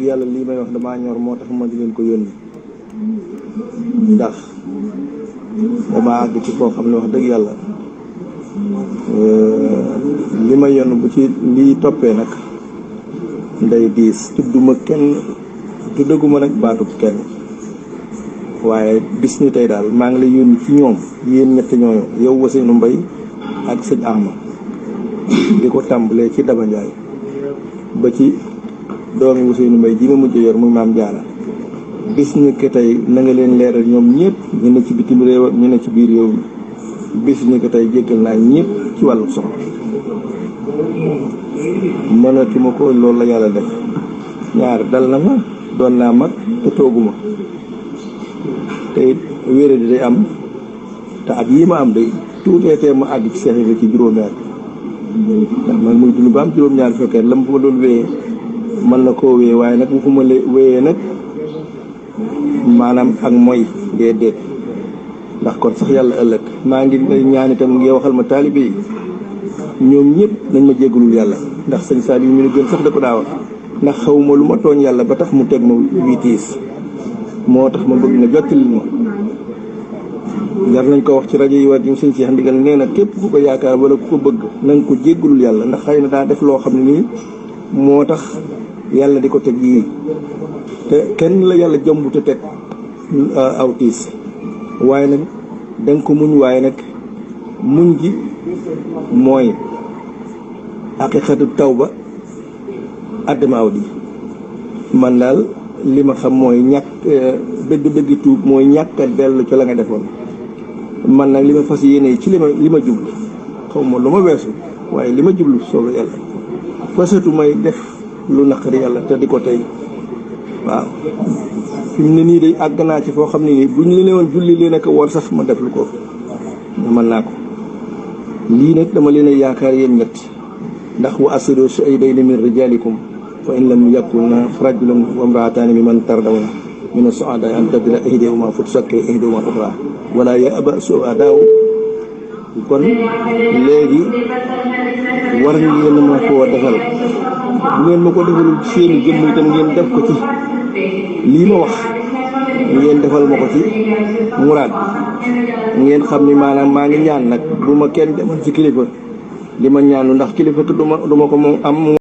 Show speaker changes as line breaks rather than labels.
yàlla lii may wax damaa ñor moo tax ma di leen ko yónni ndax damaa àgg ci koo xam ne wax dëgg yàlla li ma yónn bu ci lii toppee nag nday diis tudduma kenn tuddaguma nag baatub kenn waaye bis ni tey daal maa ngi lay yónni ci ñoom yéen ñett ñooñu yow Ousseynou Mbaye ak sëñ Ahma di ko tàmbalee ci Daba Ndiaye ba ci doomi Ousseynou Mbaye ji ma mujj yor muy maam Jaara bis ni ko tey na nga leen leeral ñoom ñëpp ñu ne ci bitim réew ñu ne ci biir réew mi bis ni ko tey jéggal naa ñëpp ci wàllu soxla mënatuma ko loolu la yàlla def ñaar dal na ma doon naa mag te tooguma te it wéere di day am te at yii ma am day tuuteetee ma àgg ci seex yi ci juróomi at ndax man muy dund ba am juróom-ñaar fekkee la ma doon wéyee mën na koo wéyee waaye nag waxuma la wéyee nag maanaam ak mooy déedéet ndax kon sax yàlla ëllëg maa ngi ñaan itam ngi waxal ma taalibe yi ñoom ñëpp nañ ma jéggalul yàlla ndax sëñ Saliou mi ne gën sax da ko daa wax ndax xawma lu ma tooñ yàlla ba tax mu teg ma witiis moo tax ma bëgg nga jottali ma jar nañ ko wax ci rajo yi war ñu sëñ Cheikh Ndigal nee na képp ku ko yaakaar wala ku ko bëgg na nga ko jéggalul yàlla ndax xëy na daa def loo xam ne nii moo tax yàlla di ko teg yii te kenn la yàlla jomb te teg aw tiis waaye nag danga ko muñ waaye nag muñ gi mooy haqiqatu tawba addamaaw di man daal li ma xam mooy ñàkk dëgg-dëgg tuub mooy ñàkk a dellu ci la nga defoon man nag li ma fas yéene ci li ma jublu xaw ma lu ma weesu waaye li ma jublu soobu yàlla fasatu may def lu naqari yàlla te di ko tey waaw fi mu ne nii day àgg naa ci foo xam ne nii buñ leen woon julli leen ak war sax ma def lu ko mën naa ko lii nag dama leen a yaakaar yéen ñett ndax wa asiru shahidayni min rijalikum fa in lam yakuna rajulun wa imraatani mimman tardawna min as-su'ada an tadilla ihdahuma fa tusakki ihdahuma ukhra wala ya'ba su'adaaw kon léegi war ngeen ma koo defal bu ngeen ma ko defalul ci seeni jëmm itam ngeen def ko ci lii ma wax ngeen defal ma ko ci muraad ngeen xam ni maanaam maa ngi ñaan nag bu ma kenn demal ci kilifa di ma ñaanu ndax kilifa te duma ko moom am